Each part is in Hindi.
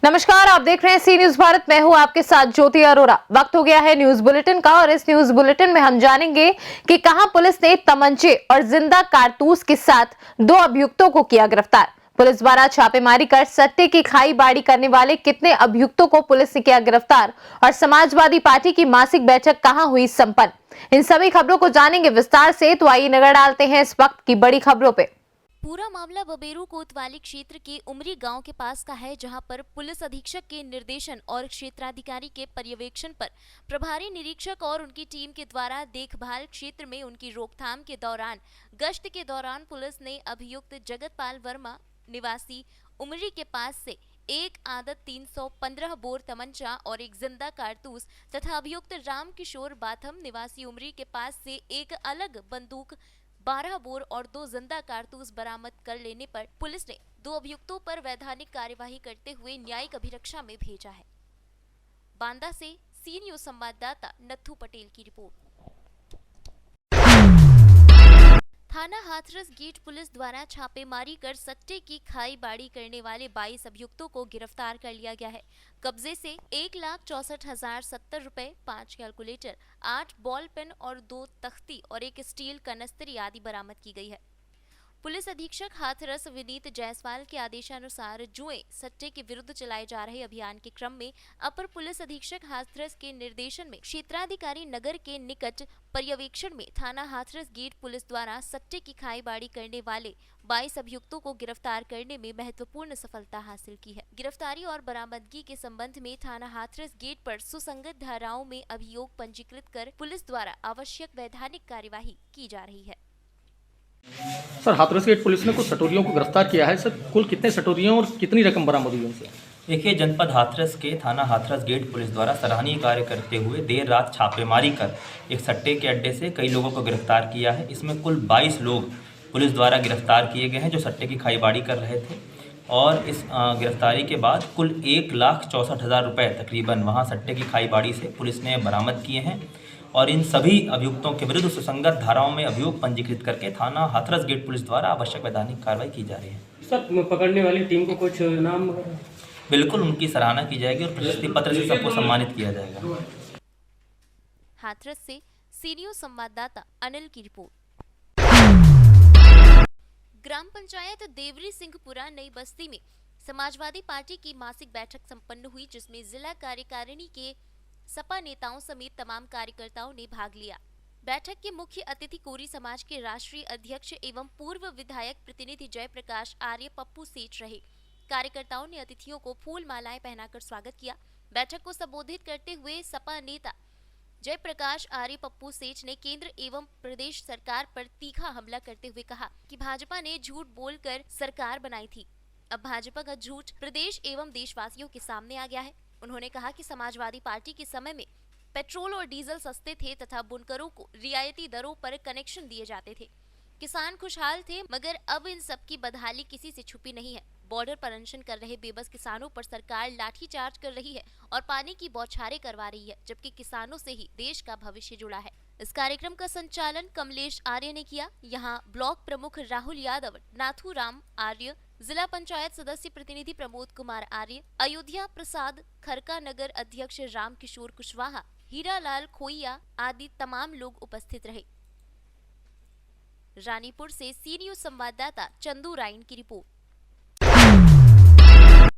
नमस्कार, आप देख रहे हैं सी न्यूज भारत। मैं हूं आपके साथ ज्योति अरोरा। वक्त हो गया है न्यूज बुलेटिन का और इस न्यूज बुलेटिन में हम जानेंगे कि कहां पुलिस ने तमंचे और जिंदा कारतूस के साथ 2 अभियुक्तों को किया गिरफ्तार। पुलिस द्वारा छापेमारी कर सट्टे की खाई बाड़ी करने वाले कितने अभियुक्तों को पुलिस ने किया गिरफ्तार और समाजवादी पार्टी की मासिक बैठक कहां हुई संपन्न। इन सभी खबरों को जानेंगे विस्तार से, तो आइए नजर डालते हैं इस वक्त की बड़ी खबरों पे। पूरा मामला बबेरू कोतवाली क्षेत्र के उमरी गांव के पास का है, जहां पर पुलिस अधीक्षक के निर्देशन और क्षेत्राधिकारी के पर्यवेक्षण पर प्रभारी निरीक्षक और उनकी टीम के द्वारा देखभाल क्षेत्र में उनकी रोकथाम के दौरान गश्त के दौरान पुलिस ने अभियुक्त जगतपाल वर्मा निवासी उमरी के पास से एक आदत 315 बोर तमंचा और एक जिंदा कारतूस तथा अभियुक्त राम किशोर बाथम निवासी उमरी के पास से एक अलग बंदूक 12 बोर और 2 जिंदा कारतूस बरामद कर लेने पर पुलिस ने 2 अभियुक्तों पर वैधानिक कार्यवाही करते हुए न्यायिक अभिरक्षा में भेजा है। बांदा से सी न्यूज संवाददाता नथु पटेल की रिपोर्ट। थाना हाथरस गेट पुलिस द्वारा छापेमारी कर सट्टे की खाई बाड़ी करने वाले 22 अभियुक्तों को गिरफ्तार कर लिया गया है। कब्जे से 1,64,070 रुपए, 5 कैलकुलेटर, 8 बॉल पेन और 2 तख्ती और एक स्टील कनस्तरी आदि बरामद की गई है। पुलिस अधीक्षक हाथरस विनीत जायसवाल के आदेशानुसार जुए सट्टे के विरुद्ध चलाए जा रहे अभियान के क्रम में अपर पुलिस अधीक्षक हाथरस के निर्देशन में क्षेत्राधिकारी नगर के निकट पर्यवेक्षण में थाना हाथरस गेट पुलिस द्वारा सट्टे की खाई बाड़ी करने वाले 22 अभियुक्तों को गिरफ्तार करने में महत्वपूर्ण सफलता हासिल की है। गिरफ्तारी और बरामदगी के संबंध में थाना हाथरस गेट पर सुसंगत धाराओं में अभियोग पंजीकृत कर पुलिस द्वारा आवश्यक वैधानिक कार्यवाही की जा रही है। सर, हाथरस गेट पुलिस ने कुछ सटोरियों को गिरफ्तार किया है। सर, कुल कितने सटोरियों और कितनी रकम बरामद हुई उनसे? देखिए, जनपद हाथरस के थाना हाथरस गेट पुलिस द्वारा सराहनीय कार्य करते हुए देर रात छापेमारी कर एक सट्टे के अड्डे से कई लोगों को गिरफ्तार किया है। इसमें कुल 22 लोग पुलिस द्वारा गिरफ्तार किए गए हैं जो सट्टे की खाईबाड़ी कर रहे थे और इस गिरफ्तारी के बाद कुल 1,64,000 रुपये तकरीबन वहाँ सट्टे की खाईबाड़ी से पुलिस ने बरामद किए हैं और इन सभी अभियुक्तों के विरुद्ध सुसंगत धाराओं में अभियोग पंजीकृत करके थाना हाथरस गेट पुलिस द्वारा आवश्यक वैधानिक कार्रवाई की जा रही है। सर, पकड़ने वाली टीम को कुछ नाम? बिल्कुल, उनकी सराहना की जाएगी और प्रशस्ति पत्र से सबको सम्मानित किया जाएगा। हाथरस से सी न्यूज संवाददाता अनिल की रिपोर्ट। ग्राम पंचायत देवरी सिंहपुरा नई बस्ती में समाजवादी पार्टी की मासिक बैठक संपन्न हुई, जिसमें जिला कार्यकारिणी के सपा नेताओं समेत तमाम कार्यकर्ताओं ने भाग लिया। बैठक के मुख्य अतिथि कोरी समाज के राष्ट्रीय अध्यक्ष एवं पूर्व विधायक प्रतिनिधि जयप्रकाश आर्य पप्पू सेठ रहे। कार्यकर्ताओं ने अतिथियों को फूल मालाएं पहनाकर स्वागत किया। बैठक को संबोधित करते हुए सपा नेता जयप्रकाश आर्य पप्पू सेठ ने केंद्र एवं प्रदेश सरकार पर तीखा हमला करते हुए कहा कि भाजपा ने झूठ बोलकर सरकार बनाई थी। अब भाजपा का झूठ प्रदेश एवं देशवासियों के सामने आ गया है। उन्होंने कहा कि समाजवादी पार्टी के समय में पेट्रोल और डीजल सस्ते थे तथा बुनकरों को रियायती दरों पर कनेक्शन दिए जाते थे। किसान खुशहाल थे, मगर अब इन सब की बदहाली किसी से छुपी नहीं है। बॉर्डर पर अनशन कर रहे बेबस किसानों पर सरकार लाठीचार्ज कर रही है और पानी की बौछारें करवा रही है, जबकि किसानों से ही देश का भविष्य जुड़ा है। इस कार्यक्रम का संचालन कमलेश आर्य ने किया। यहाँ ब्लॉक प्रमुख राहुल यादव, नाथू राम आर्य, जिला पंचायत सदस्य प्रतिनिधि प्रमोद कुमार आर्य, अयोध्या प्रसाद, खरका नगर अध्यक्ष राम किशोर कुशवाहा, हीरालाल खोइया आदि तमाम लोग उपस्थित रहे। रानीपुर से सी न्यूज संवाददाता चंदू राइन की रिपोर्ट।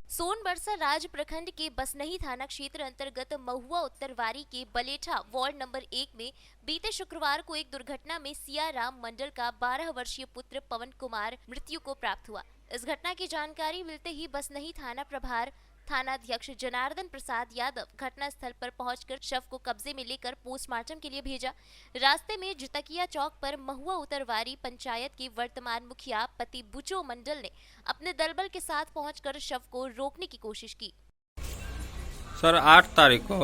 सोनबरसा राज प्रखंड के बसनही थाना क्षेत्र अंतर्गत महुआ उत्तरवारी के बलेठा वार्ड नंबर 1 में बीते शुक्रवार को एक दुर्घटना में सियाराम मंडल का 12 वर्षीय पुत्र पवन कुमार मृत्यु को प्राप्त हुआ। इस घटना की जानकारी मिलते ही बसनही थाना प्रभार थानाध्यक्ष जनार्दन प्रसाद यादव घटना स्थल पर पहुंचकर शव को कब्जे में लेकर पोस्टमार्टम के लिए भेजा। रास्ते में जितकिया चौक पर महुआ उत्तरवारी पंचायत के वर्तमान मुखिया पति बुचो मंडल ने अपने दलबल के साथ पहुंचकर शव को रोकने की कोशिश की। सर, 8 तारीख को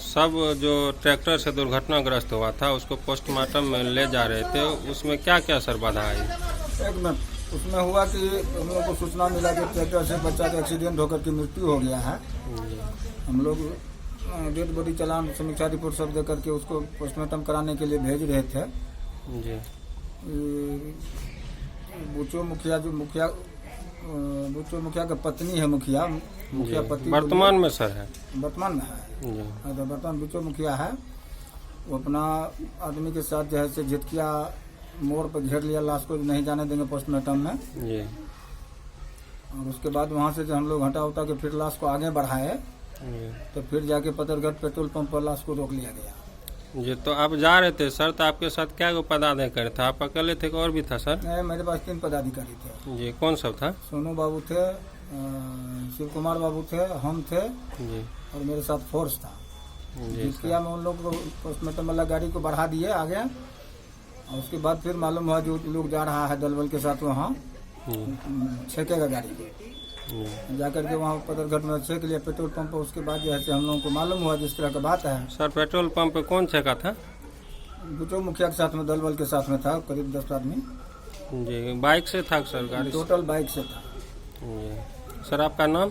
सब जो ट्रैक्टर से दुर्घटनाग्रस्त हुआ था उसको पोस्टमार्टम में ले जा रहे थे। उसमें क्या क्या सर बाधा आई? एक मिनट, उसमें हुआ कि हम लोग को सूचना मिला कि ट्रैक्टर से बच्चा का एक्सीडेंट होकर के मृत्यु हो गया है। हम लोग डेड बॉडी चालान समीक्षा रिपोर्ट सब दे करके उसको पोस्टमार्टम कराने के लिए भेज रहे थे जी। बुचो मुखिया जो मुखिया बुच्चो मुखिया का पत्नी है, मुखिया पति वर्तमान में सर है? वर्तमान में है। जी। तो वर्तमान बुच्चो मुखिया है, वो अपना आदमी के साथ जो है से झिटकिया मोड़ पर घेर लिया लाश को, नहीं जाने देंगे पोस्टमार्टम में। जी। और उसके बाद वहाँ से जो हम लोग हटा उठा के फिर लाश को आगे बढ़ाए, तो फिर जाके पतरघट पेट्रोल पंप पर लाश को रोक लिया गया। जी, तो आप जा रहे थे सर, तो आपके साथ क्या पदाधिकारी था? आप अकेले थे कि और भी था सर? नहीं, मेरे पास 3 पदाधिकारी थे। जी, कौन सब था? सोनू बाबू थे, शिव कुमार बाबू थे, हम थे, जी। और मेरे साथ फोर्स था। जी जिसकिया में उन लोग को पोस्टमार्टम वाला गाड़ी को बढ़ा दिए आगे, और उसके बाद फिर मालूम हुआ जो लोग जा रहा है दलबल के साथ वहाँ छेकेगा गाड़ी को, जाकर के वहाँ पतरघट में छेक लिया पेट्रोल पंप। उसके बाद जो है हम लोगों को मालूम हुआ जिस तरह का बात है। सर, पेट्रोल पंप पे कौन छेका था? बुचो मुखिया के साथ में दलबल के साथ में था, करीब 10 आदमी। जी, बाइक से था सर? गाड़ी टोटल बाइक से था। जी। सर, आपका नाम?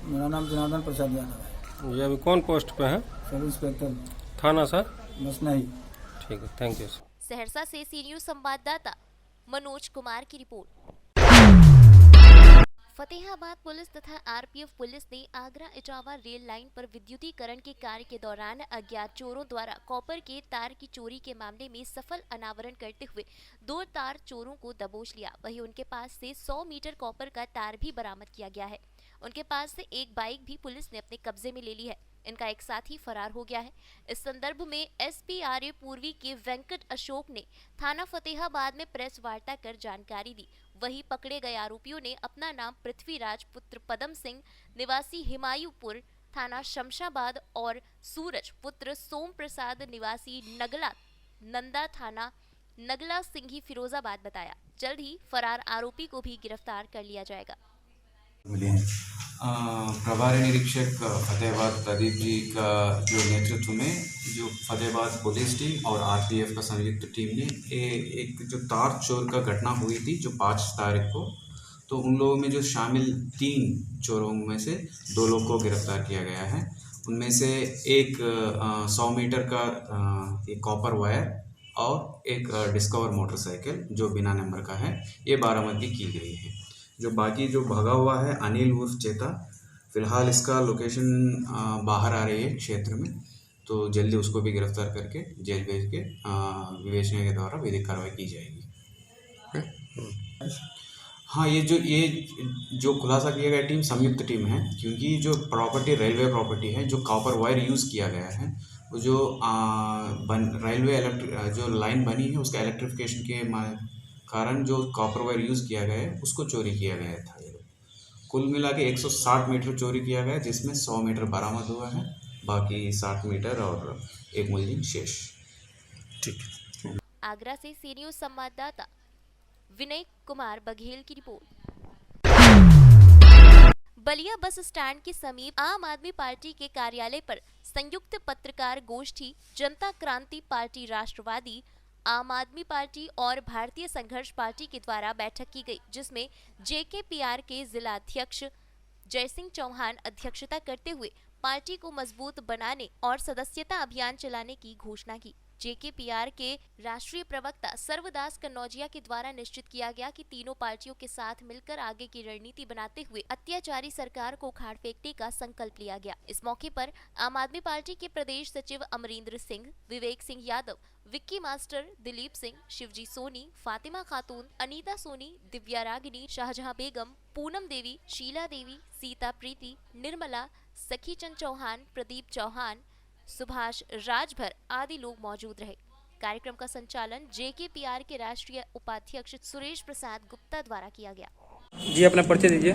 मेरा नाम जनार्दन प्रसाद यादव है। जी, अभी कौन पोस्ट पे है? सब इंस्पेक्टर थाना सर? मसनही। ठीक है, थैंक यू सर। सहरसा से सी न्यूज संवाददाता मनोज कुमार की रिपोर्ट। फतेहाबाद पुलिस तथा आरपीएफ पुलिस ने आगरा इटावा रेल लाइन पर विद्युतीकरण के कार्य के दौरान अज्ञात चोरों द्वारा कॉपर के तार की चोरी के मामले में सफल अनावरण करते हुए 2 तार चोरों को दबोच लिया। वहीं उनके पास से 100 मीटर कॉपर का तार भी बरामद किया गया है। उनके पास से एक बाइक भी पुलिस ने अपने कब्जे में ले ली है। इनका एक साथी फरार हो गया है। इस संदर्भ में एसपीआरए पूर्वी के वेंकट अशोक ने थाना फतेहाबाद में प्रेस वार्ता कर जानकारी दी। वहीं पकड़े गए आरोपियों ने अपना नाम पृथ्वीराज पुत्र पदम सिंह निवासी हिमायूपुर थाना शमशाबाद और सूरज पुत्र सोम प्रसाद निवासी नगला नंदा थाना नगला सिंघी फिरोजाबाद बताया। जल्द ही फरार आरोपी को भी गिरफ्तार कर लिया जाएगा। मिले हैं। प्रभारी निरीक्षक फतेहाबाद प्रदीप जी का जो नेतृत्व में जो फतेहाबाद पुलिस टीम और आरपीएफ का संयुक्त टीम ने एक जो तार चोर का घटना हुई थी जो 5 तारीख को, तो उन लोगों में जो शामिल 3 चोरों में से 2 लोग को गिरफ्तार किया गया है। उनमें से एक 100 मीटर का एक कॉपर वायर और एक डिस्कवर मोटरसाइकिल जो बिना नंबर का है, ये बरामदगी की गई है। जो बाकी जो भगा हुआ है अनिल उर्फ चेता, फिलहाल इसका लोकेशन बाहर आ रही है क्षेत्र में, तो जल्दी उसको भी गिरफ्तार करके जेल भेज के विवेचना के द्वारा विधिक कार्रवाई की जाएगी। हाँ, ये जो खुलासा किया गया टीम संयुक्त टीम है, क्योंकि जो प्रॉपर्टी रेलवे प्रॉपर्टी है, जो कॉपर वायर यूज़ किया गया है, वो जो रेलवे जो लाइन बनी है उसका इलेक्ट्रिफिकेशन के कारण जो कॉपर वायर यूज़ किया गया है उसको चोरी किया गया था। कुल मिला के 160 मीटर चोरी किया गया, जिसमें 100 मीटर बरामद हुआ है, बाकी 60 मीटर और एक मुलजिम शेष। ठीक। आगरा से सी न्यूज संवाददाता विनय कुमार बघेल की रिपोर्ट। बलिया बस स्टैंड के समीप आम आदमी पार्टी के कार्यालय पर संयुक्त पत्रकार गोष्ठी जनता क्रांति पार्टी राष्ट्रवादी, आम आदमी पार्टी और भारतीय संघर्ष पार्टी के द्वारा बैठक की गई, जिसमें जेकेपीआर के जिला अध्यक्ष जयसिंह चौहान अध्यक्षता करते हुए पार्टी को मजबूत बनाने और सदस्यता अभियान चलाने की घोषणा की। जेकेपीआर के राष्ट्रीय प्रवक्ता सर्वदास कन्नौजिया के द्वारा निश्चित किया गया कि तीनों पार्टियों के साथ मिलकर आगे की रणनीति बनाते हुए अत्याचारी सरकार को उखाड़ फेंकने का संकल्प लिया गया। इस मौके पर आम आदमी पार्टी के प्रदेश सचिव अमरिंदर सिंह, विवेक सिंह यादव, विक्की मास्टर, दिलीप सिंह, शिवजी सोनी, फातिमा खातून, अनीता सोनी, दिव्या रागिनी, शाहजहां बेगम, पूनम देवी, शीला देवी, सीता प्रीति, निर्मला, सखी चंद चौहान, प्रदीप चौहान, सुभाष राजभर आदि लोग मौजूद रहे। कार्यक्रम का संचालन जेकेपीआर के राष्ट्रीय उपाध्यक्ष सुरेश प्रसाद गुप्ता द्वारा किया गया। जी, अपना परिचय दीजिए।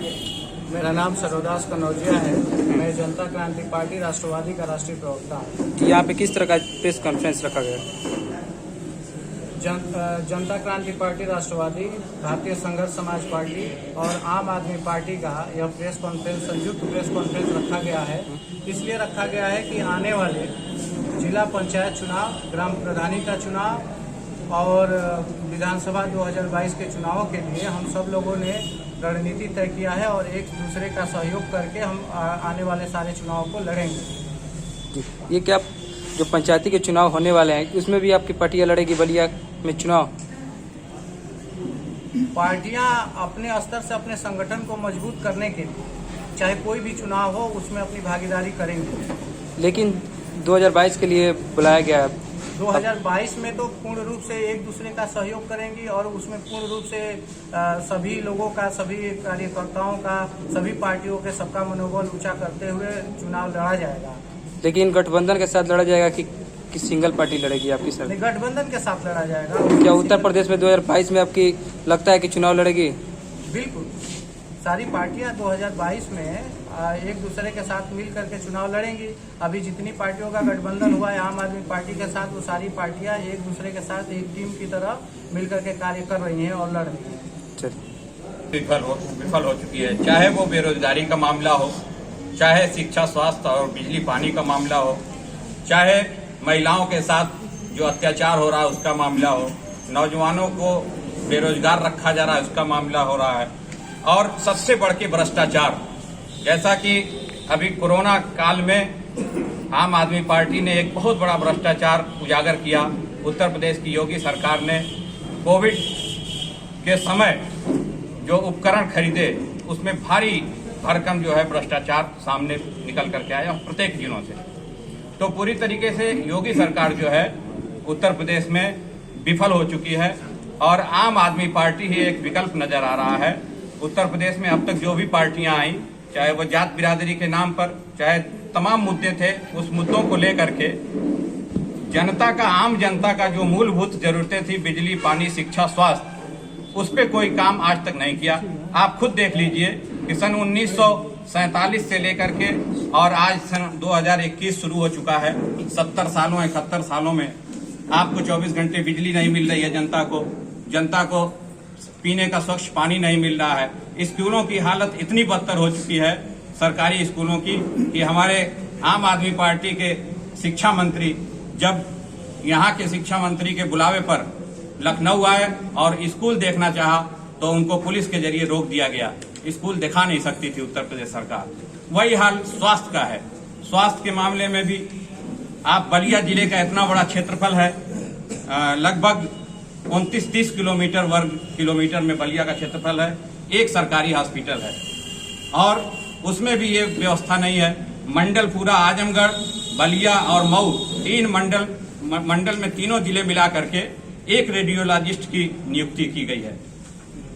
मेरा नाम सर्वदास कन्नौजिया है। मैं जनता क्रांति पार्टी राष्ट्रवादी का राष्ट्रीय प्रवक्ता हूँ। यहाँ पे किस तरह का प्रेस कॉन्फ्रेंस रखा गया? जनता क्रांति पार्टी राष्ट्रवादी, भारतीय संघर्ष समाज पार्टी और आम आदमी पार्टी का यह प्रेस कॉन्फ्रेंस संयुक्त प्रेस कॉन्फ्रेंस रखा गया है। इसलिए रखा गया है कि आने वाले जिला पंचायत चुनाव, ग्राम प्रधानी का चुनाव और विधानसभा 2022 के चुनावों के लिए हम सब लोगों ने रणनीति तय किया है और एक दूसरे का सहयोग करके हम आने वाले सारे चुनावों को लड़ेंगे। ये क्या जो पंचायती के चुनाव होने वाले हैं, उसमें भी आपकी पार्टियां लड़ेगी बलिया में चुनाव? पार्टियां अपने स्तर से अपने संगठन को मजबूत करने के लिए चाहे कोई भी चुनाव हो उसमें अपनी भागीदारी करेंगे। लेकिन 2022 के लिए बुलाया गया है। 2022 में तो पूर्ण रूप से एक दूसरे का सहयोग करेंगी और उसमें पूर्ण रूप से सभी लोगों का, सभी कार्यकर्ताओं का, सभी पार्टियों के सबका मनोबल ऊंचा करते हुए चुनाव लड़ा जाएगा। लेकिन गठबंधन के साथ लड़ा जाएगा कि सिंगल पार्टी लड़ेगी आपकी सर? गठबंधन के साथ लड़ा जाएगा। क्या उत्तर प्रदेश में 2022 में आपकी लगता है कि चुनाव लड़ेगी? बिल्कुल, सारी पार्टियां 2022 में एक दूसरे के साथ मिल करके चुनाव लड़ेंगी। अभी जितनी पार्टियों का गठबंधन हुआ है आम आदमी पार्टी के साथ, वो सारी पार्टियां एक दूसरे के साथ एक टीम की तरह मिल करके कार्य कर रही हैं और लड़ रही हैं। विफल हो चुकी है, चाहे वो बेरोजगारी का मामला हो, चाहे शिक्षा, स्वास्थ्य और बिजली पानी का मामला हो, चाहे महिलाओं के साथ जो अत्याचार हो रहा है उसका मामला हो, नौजवानों को बेरोजगार रखा जा रहा है उसका मामला हो रहा है, और सबसे बढ़ के भ्रष्टाचार। जैसा कि अभी कोरोना काल में आम आदमी पार्टी ने एक बहुत बड़ा भ्रष्टाचार उजागर किया। उत्तर प्रदेश की योगी सरकार ने कोविड के समय जो उपकरण खरीदे उसमें भारी भरकम जो है भ्रष्टाचार सामने निकल करके आया प्रत्येक जिलों से। तो पूरी तरीके से योगी सरकार जो है उत्तर प्रदेश में विफल हो चुकी है और आम आदमी पार्टी ही एक विकल्प नजर आ रहा है। उत्तर प्रदेश में अब तक जो भी पार्टियां आई, चाहे वो जात बिरादरी के नाम पर, चाहे तमाम मुद्दे थे, उस मुद्दों को लेकर के जनता का, आम जनता का जो मूलभूत जरूरतें थी, बिजली, पानी, शिक्षा, स्वास्थ्य, उस पर कोई काम आज तक नहीं किया। आप खुद देख लीजिए कि सन 1947 से लेकर के और आज सन 2021 शुरू हो चुका है। 70 सालों, 71 सालों में आपको 24 घंटे बिजली नहीं मिल रही है। जनता को पीने का स्वच्छ पानी नहीं मिल रहा है। स्कूलों की हालत इतनी बदतर हो चुकी है, सरकारी स्कूलों की, कि हमारे आम आदमी पार्टी के शिक्षा मंत्री जब यहाँ के शिक्षा मंत्री के बुलावे पर लखनऊ आए और स्कूल देखना चाहा तो उनको पुलिस के जरिए रोक दिया गया। स्कूल दिखा नहीं सकती थी उत्तर प्रदेश सरकार। वही हाल स्वास्थ्य का है। स्वास्थ्य के मामले में भी आप बलिया जिले का इतना बड़ा क्षेत्रफल है, लगभग 29-30 किलोमीटर वर्ग किलोमीटर में बलिया का क्षेत्रफल है। एक सरकारी हॉस्पिटल है और उसमें भी ये व्यवस्था नहीं है। मंडल पूरा आजमगढ़, बलिया और मऊ, 3 मंडल में तीनों जिले मिला करके एक रेडियोलॉजिस्ट की नियुक्ति की गई है।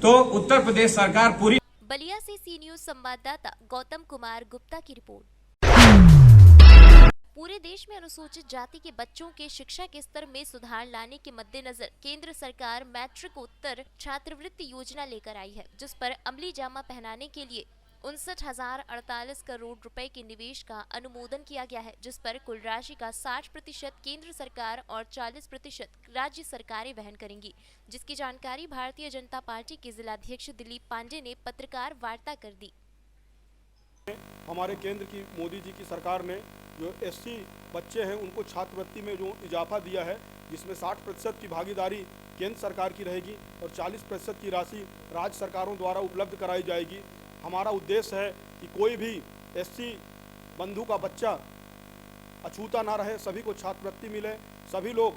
तो उत्तर प्रदेश सरकार पूरी। बलिया से सी न्यूज संवाददाता गौतम कुमार गुप्ता की रिपोर्ट। पूरे देश में अनुसूचित जाति के बच्चों के शिक्षा के स्तर में सुधार लाने के मद्देनजर केंद्र सरकार मैट्रिकोत्तर छात्रवृत्ति योजना लेकर आई है, जिस पर अमली जामा पहनाने के लिए 59,048 करोड़ रुपए के निवेश का अनुमोदन किया गया है, जिस पर कुल राशि का 60% केंद्र सरकार और 40% राज्य सरकारें वहन करेंगी, जिसकी जानकारी भारतीय जनता पार्टी के जिलाध्यक्ष दिलीप पांडे ने पत्रकार वार्ता कर दी। हमारे केंद्र की मोदी जी की सरकार ने जो एससी बच्चे हैं उनको छात्रवृत्ति में जो इजाफा दिया है, जिसमें 60% की भागीदारी केंद्र सरकार की रहेगी और 40% की राशि राज्य सरकारों द्वारा उपलब्ध कराई जाएगी। हमारा उद्देश्य है कि कोई भी एससी बंधु का बच्चा अछूता ना रहे, सभी को छात्रवृत्ति मिले, सभी लोग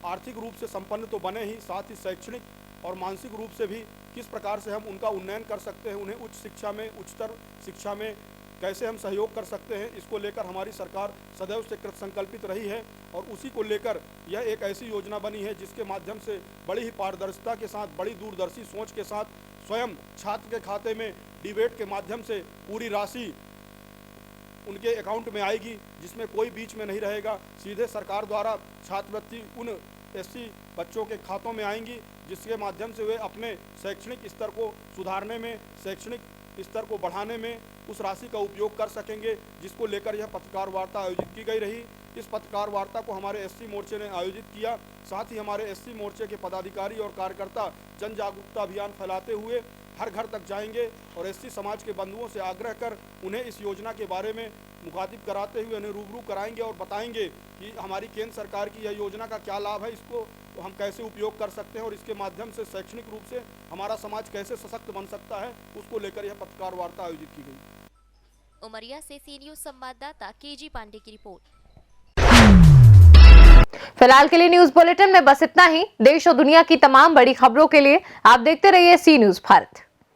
आर्थिक रूप से संपन्न तो बने ही, साथ ही शैक्षणिक और मानसिक रूप से भी किस प्रकार से हम उनका उन्नयन कर सकते हैं, उन्हें उच्च शिक्षा में, उच्चतर शिक्षा में कैसे हम सहयोग कर सकते हैं, इसको लेकर हमारी सरकार सदैव से कृत संकल्पित रही है और उसी को लेकर यह एक ऐसी योजना बनी है जिसके माध्यम से बड़ी ही पारदर्शिता के साथ, बड़ी दूरदर्शी सोच के साथ स्वयं छात्र के खाते में डिबेट के माध्यम से पूरी राशि उनके अकाउंट में आएगी, जिसमें कोई बीच में नहीं रहेगा। सीधे सरकार द्वारा छात्रवृत्ति उन एससी बच्चों के खातों में आएंगी, जिसके माध्यम से वे अपने शैक्षणिक स्तर को सुधारने में, शैक्षणिक स्तर को बढ़ाने में उस राशि का उपयोग कर सकेंगे, जिसको लेकर यह पत्रकार वार्ता आयोजित की गई रही। इस पत्रकार वार्ता को हमारे एससी मोर्चे ने आयोजित किया। साथ ही हमारे एससी मोर्चे के पदाधिकारी और कार्यकर्ता जन जागरूकता अभियान फैलाते हुए हर घर तक जाएंगे और एससी समाज के बंधुओं से आग्रह कर उन्हें इस योजना के बारे में मुखातिब कराते हुए उन्हें रूबरू कराएंगे और बताएंगे कि हमारी केंद्र सरकार की यह योजना का क्या लाभ है, इसको हम कैसे उपयोग कर सकते हैं और इसके माध्यम से शैक्षणिक रूप से हमारा समाज कैसे सशक्त बन सकता है, उसको लेकर यह पत्रकार वार्ता आयोजित की गई। उमरिया से सी न्यूज संवाददाता केजी पांडे की रिपोर्ट। फिलहाल के लिए न्यूज बुलेटिन में बस इतना ही। देश और दुनिया की तमाम बड़ी खबरों के लिए आप देखते रहिए सी न्यूज भारत।